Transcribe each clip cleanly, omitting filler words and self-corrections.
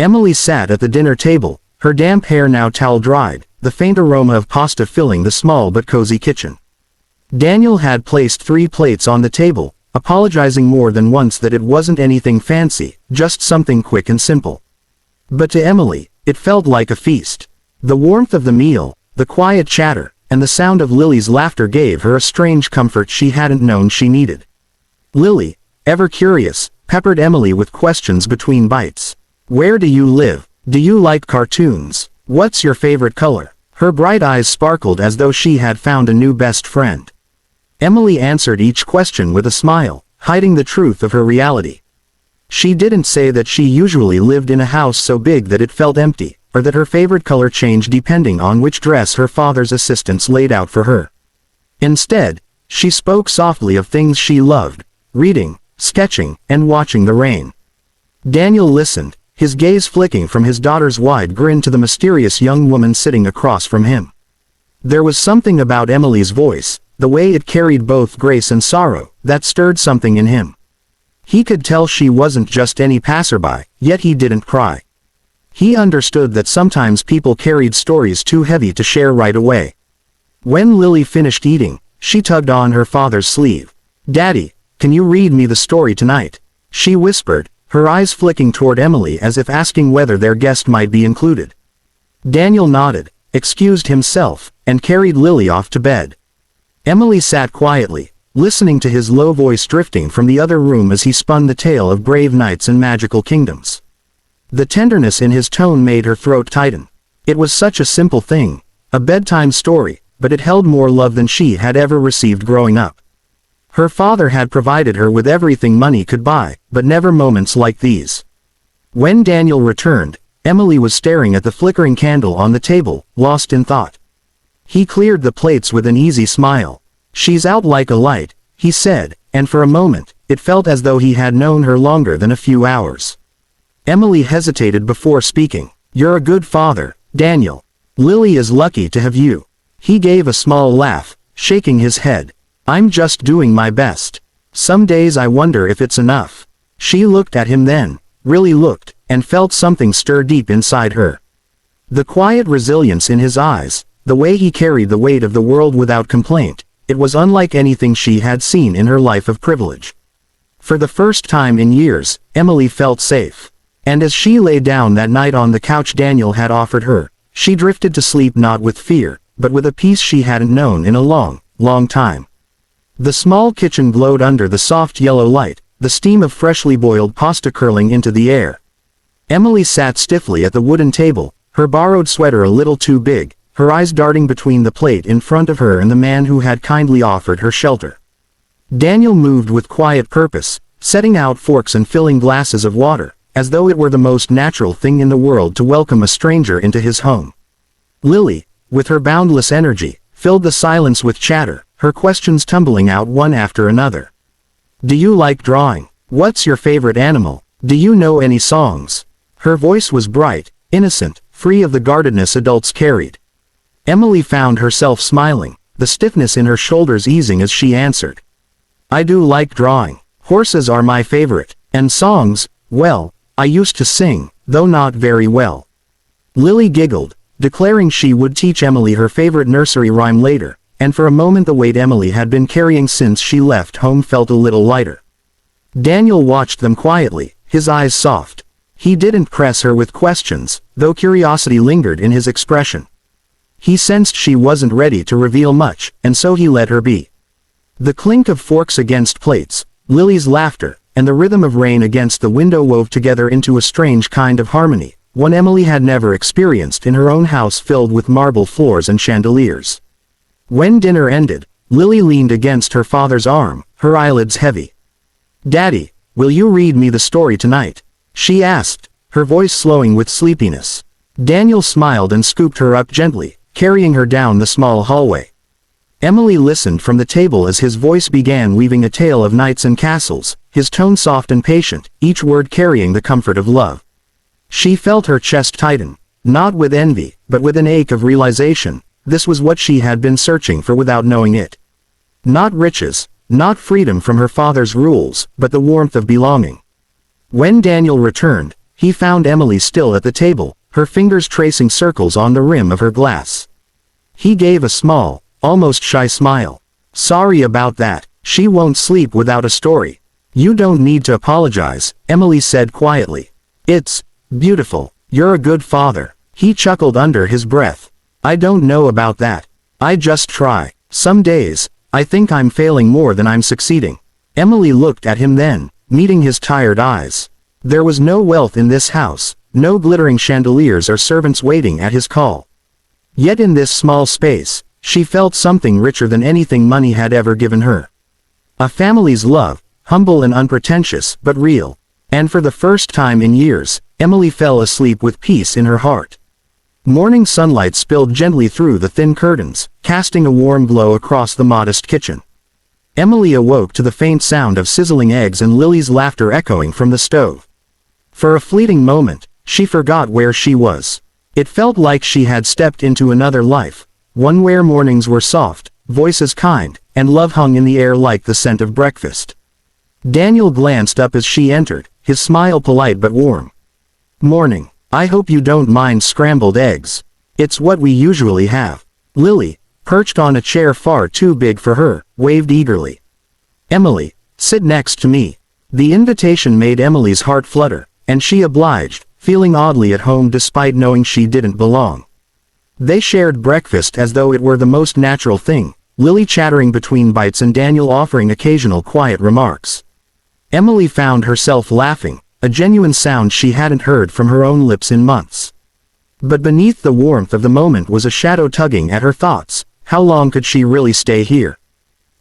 Emily sat at the dinner table, her damp hair now towel-dried, the faint aroma of pasta filling the small but cozy kitchen. Daniel had placed 3 plates on the table, apologizing more than once that it wasn't anything fancy, just something quick and simple. But to Emily, it felt like a feast. The warmth of the meal, the quiet chatter, and the sound of Lily's laughter gave her a strange comfort she hadn't known she needed. Lily, ever curious, peppered Emily with questions between bites. Where do you live? Do you like cartoons? What's your favorite color? Her bright eyes sparkled as though she had found a new best friend. Emily answered each question with a smile, hiding the truth of her reality. She didn't say that she usually lived in a house so big that it felt empty, or that her favorite color changed depending on which dress her father's assistants laid out for her. Instead, she spoke softly of things she loved: reading, sketching, and watching the rain. Daniel listened, his gaze flicking from his daughter's wide grin to the mysterious young woman sitting across from him. There was something about Emily's voice, the way it carried both grace and sorrow, that stirred something in him. He could tell she wasn't just any passerby, yet he didn't cry. He understood that sometimes people carried stories too heavy to share right away. When Lily finished eating, she tugged on her father's sleeve. "Daddy, can you read me the story tonight?" she whispered, her eyes flicking toward Emily as if asking whether their guest might be included. Daniel nodded, excused himself, and carried Lily off to bed. Emily sat quietly, listening to his low voice drifting from the other room as he spun the tale of brave knights and magical kingdoms. The tenderness in his tone made her throat tighten. It was such a simple thing, a bedtime story, but it held more love than she had ever received growing up. Her father had provided her with everything money could buy, but never moments like these. When Daniel returned, Emily was staring at the flickering candle on the table, lost in thought. He cleared the plates with an easy smile. "She's out like a light," he said, and for a moment, it felt as though he had known her longer than a few hours. Emily hesitated before speaking. "You're a good father, Daniel. Lily is lucky to have you." He gave a small laugh, shaking his head. "I'm just doing my best. Some days I wonder if it's enough." She looked at him then, really looked, and felt something stir deep inside her. The quiet resilience in his eyes, the way he carried the weight of the world without complaint, it was unlike anything she had seen in her life of privilege. For the first time in years, Emily felt safe. And as she lay down that night on the couch Daniel had offered her, she drifted to sleep not with fear, but with a peace she hadn't known in a long, long time. The small kitchen glowed under the soft yellow light, the steam of freshly boiled pasta curling into the air. Emily sat stiffly at the wooden table, her borrowed sweater a little too big, her eyes darting between the plate in front of her and the man who had kindly offered her shelter. Daniel moved with quiet purpose, setting out forks and filling glasses of water, as though it were the most natural thing in the world to welcome a stranger into his home. Lily, with her boundless energy, filled the silence with chatter, her questions tumbling out one after another. "Do you like drawing? What's your favorite animal? Do you know any songs?" Her voice was bright, innocent, free of the guardedness adults carried. Emily found herself smiling, the stiffness in her shoulders easing as she answered. "I do like drawing. Horses are my favorite. And songs, well, I used to sing, though not very well." Lily giggled, declaring she would teach Emily her favorite nursery rhyme later, and for a moment the weight Emily had been carrying since she left home felt a little lighter. Daniel watched them quietly, his eyes soft. He didn't press her with questions, though curiosity lingered in his expression. He sensed she wasn't ready to reveal much, and so he let her be. The clink of forks against plates, Lily's laughter, and the rhythm of rain against the window wove together into a strange kind of harmony, one Emily had never experienced in her own house filled with marble floors and chandeliers. When dinner ended, Lily leaned against her father's arm, her eyelids heavy. "Daddy, will you read me the story tonight?" she asked, her voice slowing with sleepiness. Daniel smiled and scooped her up gently, carrying her down the small hallway. Emily listened from the table as his voice began weaving a tale of knights and castles, his tone soft and patient, each word carrying the comfort of love. She felt her chest tighten, not with envy, but with an ache of realization. This was what she had been searching for without knowing it. Not riches, not freedom from her father's rules, but the warmth of belonging. When Daniel returned, He found Emily still at the table, her fingers tracing circles on the rim of her glass. He gave a small, almost shy smile. "Sorry about that. She won't sleep without a story." "You don't need to apologize," Emily said quietly. "It's beautiful. You're a good father." He chuckled under his breath. "I don't know about that. I just try. Some days, I think I'm failing more than I'm succeeding." Emily looked at him then, meeting his tired eyes. There was no wealth in this house, no glittering chandeliers or servants waiting at his call. Yet in this small space, she felt something richer than anything money had ever given her. A family's love, humble and unpretentious but real. And for the first time in years, Emily fell asleep with peace in her heart. Morning sunlight spilled gently through the thin curtains, casting a warm glow across the modest kitchen. Emily awoke to the faint sound of sizzling eggs and Lily's laughter echoing from the stove. For a fleeting moment, she forgot where she was. It felt like she had stepped into another life, one where mornings were soft, voices kind, and love hung in the air like the scent of breakfast. Daniel glanced up as she entered, his smile polite but warm. "Morning. I hope you don't mind scrambled eggs. It's what we usually have." Lily, perched on a chair far too big for her, waved eagerly. "Emily, sit next to me." The invitation made Emily's heart flutter, and she obliged, feeling oddly at home despite knowing she didn't belong. They shared breakfast as though it were the most natural thing, Lily chattering between bites and Daniel offering occasional quiet remarks. Emily found herself laughing, a genuine sound she hadn't heard from her own lips in months. But beneath the warmth of the moment was a shadow tugging at her thoughts. How long could she really stay here?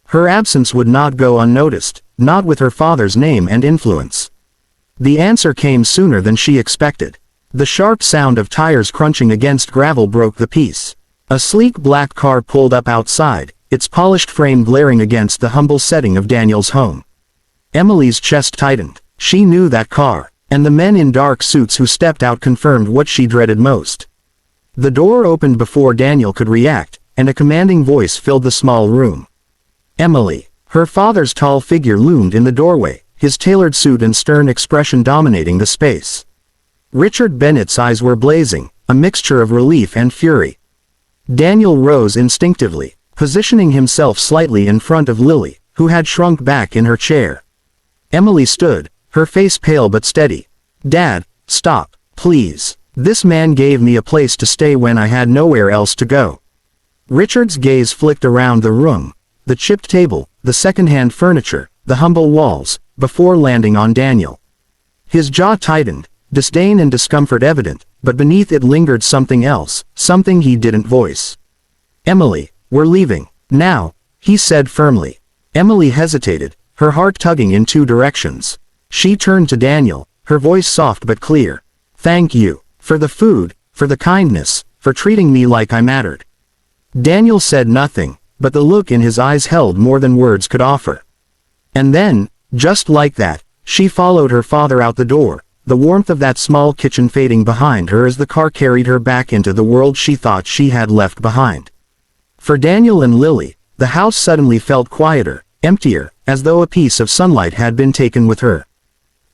Her absence would not go unnoticed, not with her father's name and influence. The answer came sooner than she expected. The sharp sound of tires crunching against gravel broke the peace. A sleek black car pulled up outside, its polished frame glaring against the humble setting of Daniel's home. Emily's chest tightened. She knew that car, and the men in dark suits who stepped out confirmed what she dreaded most. The door opened before Daniel could react, and a commanding voice filled the small room. "Emily." Her father's tall figure loomed in the doorway, his tailored suit and stern expression dominating the space. Richard Bennett's eyes were blazing, a mixture of relief and fury. Daniel rose instinctively, positioning himself slightly in front of Lily, who had shrunk back in her chair. Emily stood, her face pale but steady. "Dad, stop, please. This man gave me a place to stay when I had nowhere else to go." Richard's gaze flicked around the room, the chipped table, the second-hand furniture, the humble walls, before landing on Daniel. His jaw tightened, disdain and discomfort evident, but beneath it lingered something else, something he didn't voice. "Emily, we're leaving. Now," he said firmly. Emily hesitated, her heart tugging in two directions. She turned to Daniel, her voice soft but clear. "Thank you. For the food, for the kindness, for treating me like I mattered." Daniel said nothing, but the look in his eyes held more than words could offer. And then, just like that, she followed her father out the door, the warmth of that small kitchen fading behind her as the car carried her back into the world she thought she had left behind. For Daniel and Lily, the house suddenly felt quieter, emptier, as though a piece of sunlight had been taken with her.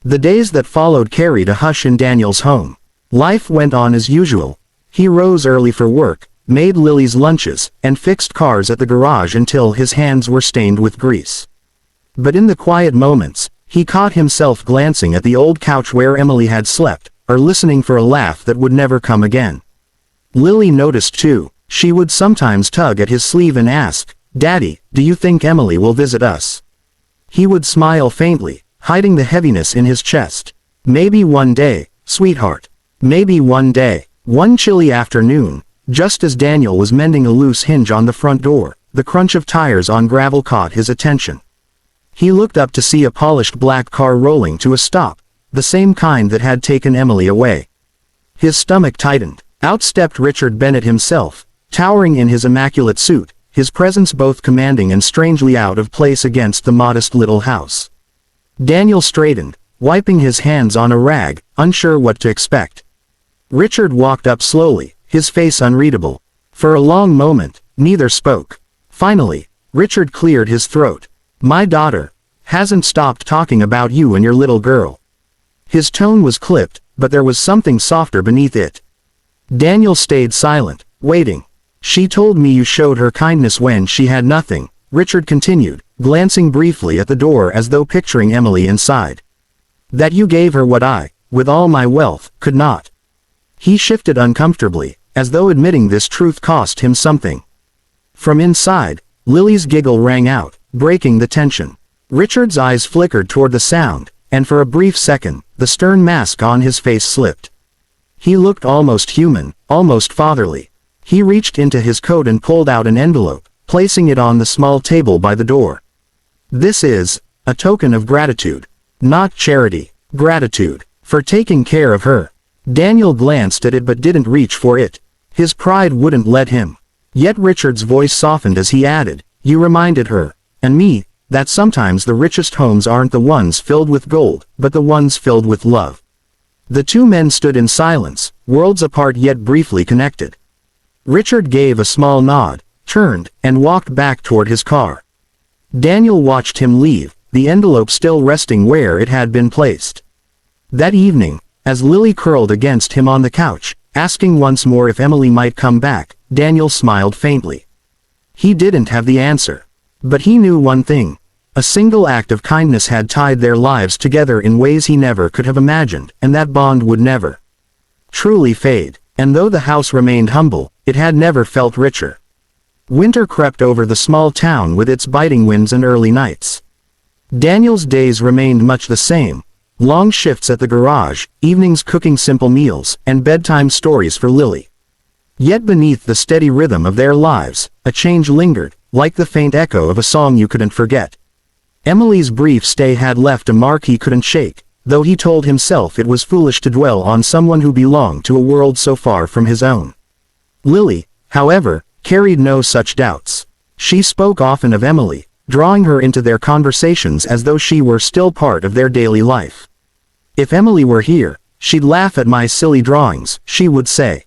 The days that followed carried a hush in Daniel's home. Life went on as usual. He rose early for work, made Lily's lunches, and fixed cars at the garage until his hands were stained with grease. But in the quiet moments, he caught himself glancing at the old couch where Emily had slept, or listening for a laugh that would never come again. Lily noticed too. She would sometimes tug at his sleeve and ask, "Daddy, do you think Emily will visit us?" He would smile faintly, hiding the heaviness in his chest. "Maybe one day, sweetheart. Maybe one day." One chilly afternoon, just as Daniel was mending a loose hinge on the front door, the crunch of tires on gravel caught his attention. He looked up to see a polished black car rolling to a stop, the same kind that had taken Emily away. His stomach tightened. Out stepped Richard Bennett himself, towering in his immaculate suit, his presence both commanding and strangely out of place against the modest little house. Daniel straightened, wiping his hands on a rag, unsure what to expect. Richard walked up slowly, his face unreadable. For a long moment, neither spoke. Finally, Richard cleared his throat. "My daughter hasn't stopped talking about you and your little girl." His tone was clipped, but there was something softer beneath it. Daniel stayed silent, waiting. She told me you showed her kindness when she had nothing, Richard continued, glancing briefly at the door as though picturing Emily inside. That you gave her what I, with all my wealth, could not. He shifted uncomfortably, as though admitting this truth cost him something. From inside, Lily's giggle rang out, breaking the tension. Richard's eyes flickered toward the sound, and for a brief second, the stern mask on his face slipped. He looked almost human, almost fatherly. He reached into his coat and pulled out an envelope, placing it on the small table by the door. This is a token of gratitude. Not charity, gratitude, for taking care of her. Daniel glanced at it but didn't reach for it. His pride wouldn't let him. Yet Richard's voice softened as he added, you reminded her, and me, that sometimes the richest homes aren't the ones filled with gold, but the ones filled with love. The two men stood in silence, worlds apart yet briefly connected. Richard gave a small nod, turned, and walked back toward his car. Daniel watched him leave, the envelope still resting where it had been placed. That evening, as Lily curled against him on the couch, asking once more if Emily might come back, Daniel smiled faintly. He didn't have the answer. But he knew one thing. A single act of kindness had tied their lives together in ways he never could have imagined, and that bond would never truly fade. And though the house remained humble, it had never felt richer. Winter crept over the small town with its biting winds and early nights. Daniel's days remained much the same. Long shifts at the garage, evenings cooking simple meals, and bedtime stories for Lily. Yet beneath the steady rhythm of their lives, a change lingered, like the faint echo of a song you couldn't forget. Emily's brief stay had left a mark he couldn't shake, though he told himself it was foolish to dwell on someone who belonged to a world so far from his own. Lily, however, carried no such doubts. She spoke often of Emily, drawing her into their conversations as though she were still part of their daily life. If Emily were here, she'd laugh at my silly drawings, she would say.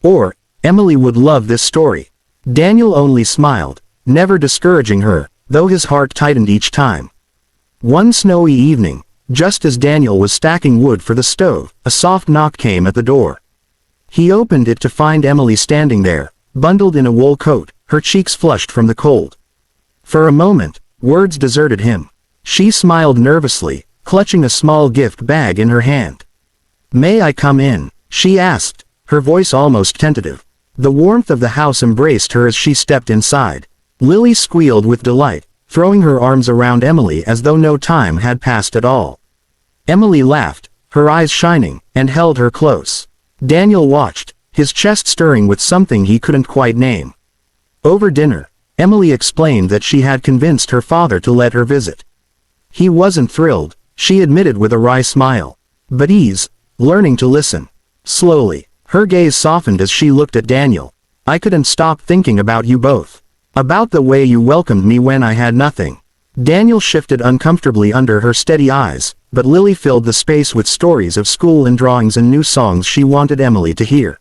Or, Emily would love this story. Daniel only smiled, never discouraging her, though his heart tightened each time. One snowy evening, just as Daniel was stacking wood for the stove, a soft knock came at the door. He opened it to find Emily standing there, bundled in a wool coat, her cheeks flushed from the cold. For a moment, words deserted him. She smiled nervously, clutching a small gift bag in her hand. "May I come in?" she asked, her voice almost tentative. The warmth of the house embraced her as she stepped inside. Lily squealed with delight, throwing her arms around Emily as though no time had passed at all. Emily laughed, her eyes shining, and held her close. Daniel watched, his chest stirring with something he couldn't quite name. Over dinner, Emily explained that she had convinced her father to let her visit. He wasn't thrilled, she admitted with a wry smile. But he's learning to listen. Slowly, her gaze softened as she looked at Daniel. "I couldn't stop thinking about you both. About the way you welcomed me when I had nothing." Daniel shifted uncomfortably under her steady eyes, but Lily filled the space with stories of school and drawings and new songs she wanted Emily to hear.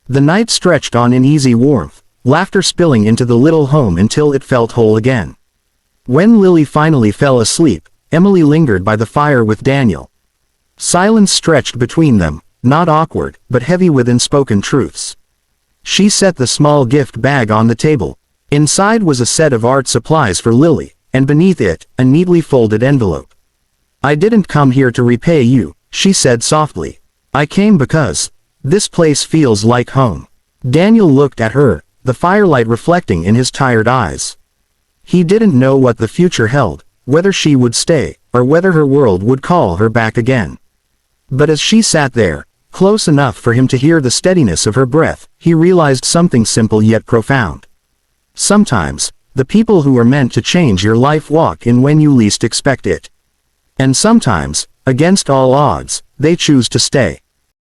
The night stretched on in easy warmth, laughter spilling into the little home until it felt whole again. When Lily finally fell asleep, Emily lingered by the fire with Daniel. Silence stretched between them, not awkward, but heavy with unspoken truths. She set the small gift bag on the table. Inside was a set of art supplies for Lily, and beneath it, a neatly folded envelope. "I didn't come here to repay you," she said softly. "I came because this place feels like home." Daniel looked at her, the firelight reflecting in his tired eyes. He didn't know what the future held, whether she would stay, or whether her world would call her back again. But as she sat there, close enough for him to hear the steadiness of her breath, he realized something simple yet profound. Sometimes, the people who are meant to change your life walk in when you least expect it. And sometimes, against all odds, they choose to stay.